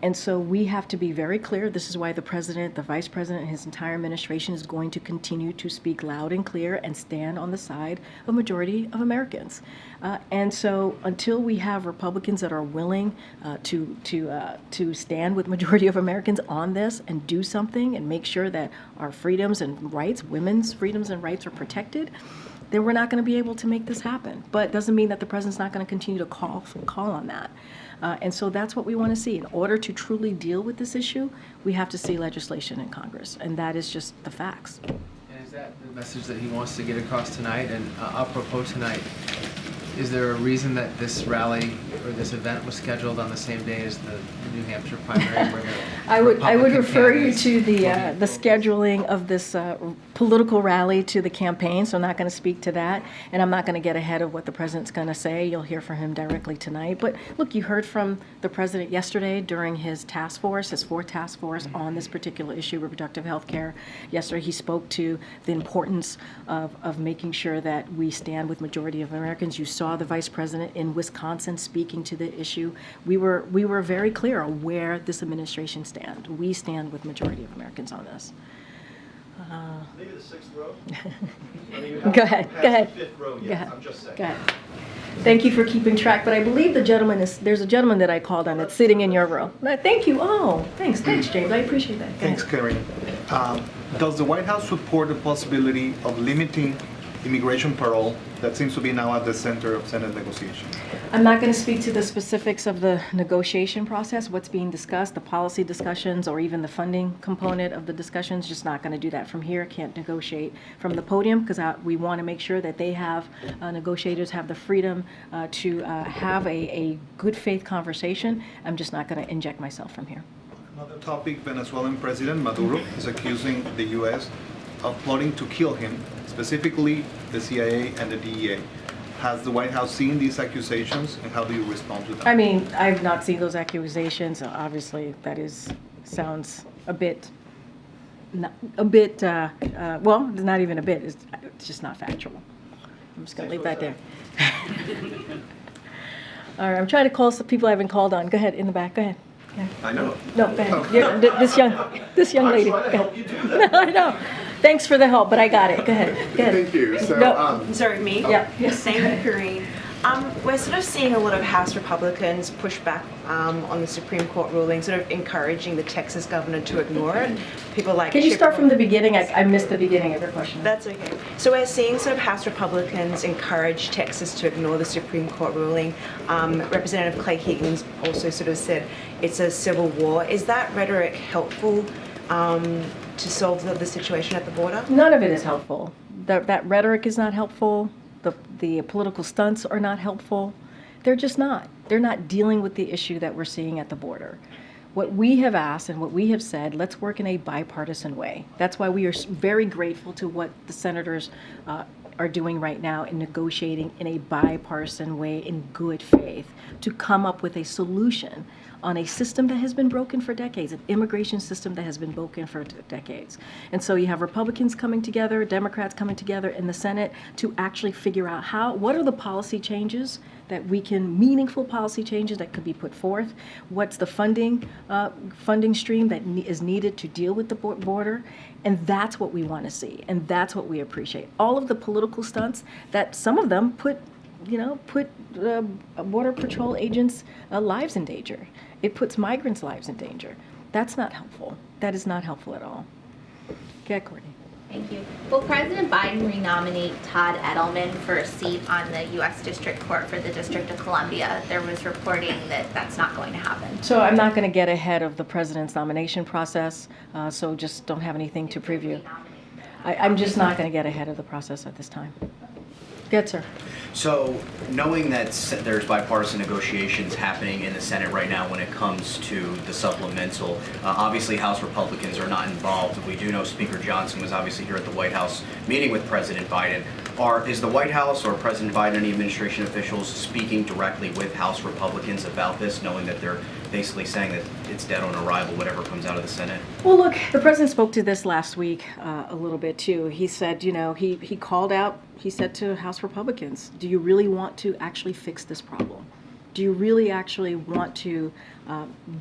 And so we have to be very clear. This is why the president, the vice president, and his entire administration is going to continue to speak loud and clear and stand on the side of majority of Americans. And so until we have Republicans that are willing to stand with majority of Americans on this and do something and make sure that our freedoms and rights, women's freedoms and rights, are protected, then we're not going to be able to make this happen. But it doesn't mean that the president's not going to continue to call on that. And so that's what we want to see. In order to truly deal with this issue, we have to see legislation in Congress, and that is just the facts. And is that the message that he wants to get across tonight? And apropos tonight, is there a reason that this rally or this event was scheduled on the same day as the New Hampshire primary? Where the I would refer you to the scheduling of this political rally to the campaign, so I'm not going to speak to that, and I'm not going to get ahead of what the president's going to say. You'll hear from him directly tonight. But look, you heard from the president yesterday during his task force, his 4th task force on this particular issue, reproductive health care. Yesterday he spoke to the importance of making sure that we stand with majority of Americans. You saw the vice president in Wisconsin speaking to the issue. We were very clear on where this administration stands. We stand with majority of Americans on this. Maybe the sixth row? Go ahead, go ahead. Fifth row Go yet, ahead. I'm just saying. Go ahead. Thank you for keeping track, but I believe there's a gentleman that I called on that's sitting in your row. Thank you. Oh, thanks, James. I appreciate that. Go Thanks, ahead. Karine. Does the White House support the possibility of limiting immigration parole that seems to be now at the center of Senate negotiations? I'm not going to speak to the specifics of the negotiation process, what's being discussed, the policy discussions, or even the funding component of the discussions. Just not going to do that from here. Can't negotiate from the podium because we want to make sure that they have, negotiators have the freedom to have a good faith conversation. I'm just not going to inject myself from here. Another topic, Venezuelan President Maduro is accusing the U.S. of plotting to kill him, specifically the CIA and the DEA. Has the White House seen these accusations, and how do you respond to them? I mean, I've not seen those accusations. Obviously, sounds a bit, well, not even a bit. It's just not factual. I'm just going to leave that there. All right, I'm trying to call some people I haven't called on. Go ahead, in the back. Go ahead. Yeah. I know. No, go ahead. This young lady. Go ahead. No, I know. Thanks for the help, but I got it. Go ahead. Go ahead. Thank you. So, No. sorry, me? Yeah. Same with Karine. We're sort of seeing a lot of House Republicans push back on the Supreme Court ruling, sort of encouraging the Texas governor to ignore it. People like Can you Chip start from the beginning? I missed the beginning of your question. That's okay. So we're seeing sort of House Republicans encourage Texas to ignore the Supreme Court ruling. Representative Clay Higgins also sort of said it's a civil war. Is that rhetoric helpful to solve the situation at the border? None of it is helpful. That rhetoric is not helpful. The political stunts are not helpful. They're just not. They're not dealing with the issue that we're seeing at the border. What we have asked and what we have said, let's work in a bipartisan way. That's why we are very grateful to what the senators are doing right now in negotiating in a bipartisan way in good faith to come up with a solution on a system that has been broken for decades, an immigration system that has been broken for decades. And so you have Republicans coming together, Democrats coming together in the Senate to actually figure out what are the policy changes that meaningful policy changes that could be put forth, what's the funding stream that is needed to deal with the border, and that's what we want to see, and that's what we appreciate. All of the political stunts that some of them put Border Patrol agents' lives in danger. It puts migrants' lives in danger. That's not helpful. That is not helpful at all. Okay, Courtney. Thank you. Will President Biden renominate Todd Edelman for a seat on the U.S. District Court for the District of Columbia? There was reporting that that's not going to happen. So I'm not going to get ahead of the president's nomination process, so just don't have anything to preview. I'm just not going to get ahead of the process at this time. Good, sir. So, knowing that there's bipartisan negotiations happening in the Senate right now when it comes to the supplemental, obviously House Republicans are not involved. We do know Speaker Johnson was obviously here at the White House meeting with President Biden. Is the White House or President Biden, any administration officials, speaking directly with House Republicans about this, knowing that they're basically saying that it's dead on arrival, whatever comes out of the Senate? Well, look, the president spoke to this last week a little bit too. He said, he called out, he said to House Republicans, do you really want to actually fix this problem? Do you really actually want to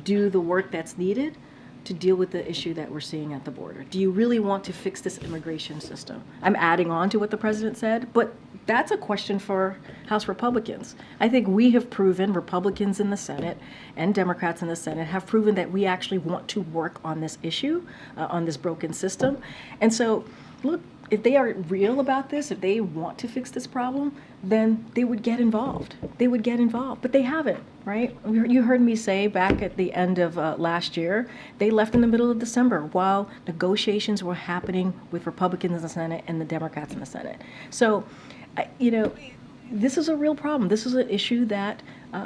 do the work that's needed to deal with the issue that we're seeing at the border? Do you really want to fix this immigration system? I'm adding on to what the president said, but that's a question for House Republicans. I think we have proven, Republicans in the Senate and Democrats in the Senate have proven that we actually want to work on this issue, on this broken system. And so, look, if they are real about this, if they want to fix this problem, then they would get involved. They would get involved, but they haven't, right? You heard me say back at the end of last year, they left in the middle of December while negotiations were happening with Republicans in the Senate and the Democrats in the Senate. So, this is a real problem. This is an issue that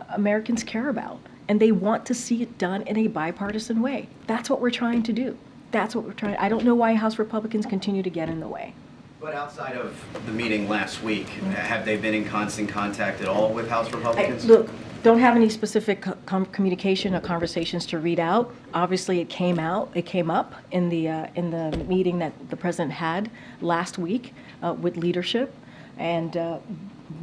Americans care about, and they want to see it done in a bipartisan way. That's what we're trying to do. That's what we're trying. I don't know why House Republicans continue to get in the way. But outside of the meeting last week, have they been in constant contact at all with House Republicans? Look, don't have any specific communication or conversations to read out. Obviously, it came up in the meeting that the president had last week with leadership, and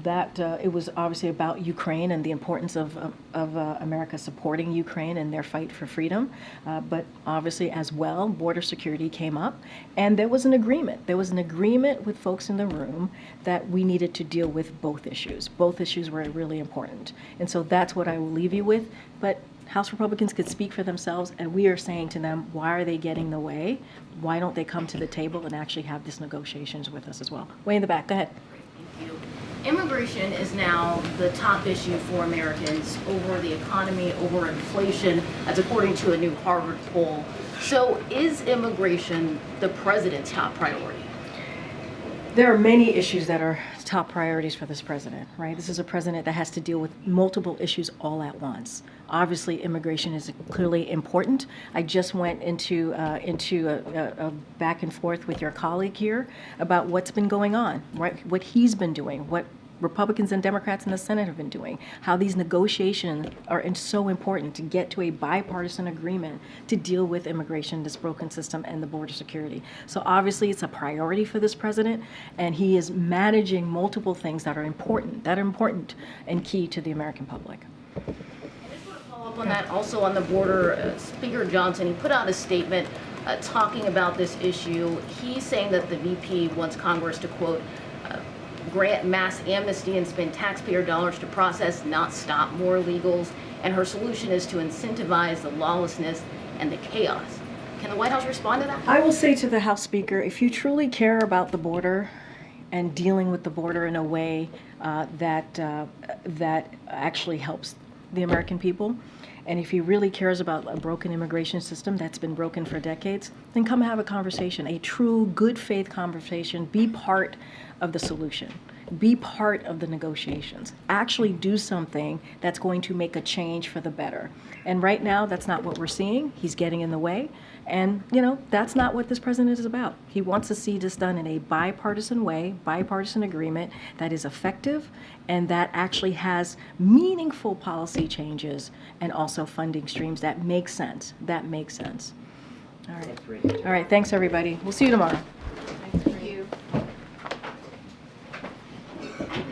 it was obviously about Ukraine and the importance of America supporting Ukraine in their fight for freedom. But obviously as well, border security came up, and there was an agreement. There was an agreement with folks in the room that we needed to deal with both issues. Both issues were really important. And so that's what I will leave you with. But House Republicans could speak for themselves, and we are saying to them, why are they getting in the way? Why don't they come to the table and actually have these negotiations with us as well? Way in the back, go ahead. Thank you. Immigration is now the top issue for Americans over the economy, over inflation, as according to a new Harvard poll. So is immigration the president's top priority? There are many issues that are top priorities for this president, right? This is a president that has to deal with multiple issues all at once. Obviously, immigration is clearly important. I just went into a back and forth with your colleague here about what's been going on, right? What he's been doing, what Republicans and Democrats in the Senate have been doing, how these negotiations are so important to get to a bipartisan agreement to deal with immigration, this broken system, and the border security. So obviously it's a priority for this president, and he is managing multiple things that are important and key to the American public. Follow up on that, also on the border, Speaker Johnson, he put out a statement talking about this issue. He's saying that the VP wants Congress to, quote, grant mass amnesty and spend taxpayer dollars to process, not stop more illegals. And her solution is to incentivize the lawlessness and the chaos. Can the White House respond to that? I will say to the House Speaker, if you truly care about the border and dealing with the border in a way that actually helps the American people, and if he really cares about a broken immigration system that's been broken for decades, then come have a conversation, a true good faith conversation. Be part of the solution. Be part of the negotiations. Actually do something that's going to make a change for the better. And right now, that's not what we're seeing. He's getting in the way. And, that's not what this president is about. He wants to see this done in a bipartisan way, bipartisan agreement that is effective and that actually has meaningful policy changes and also funding streams that make sense. All right. All right. Thanks, everybody. We'll see you tomorrow.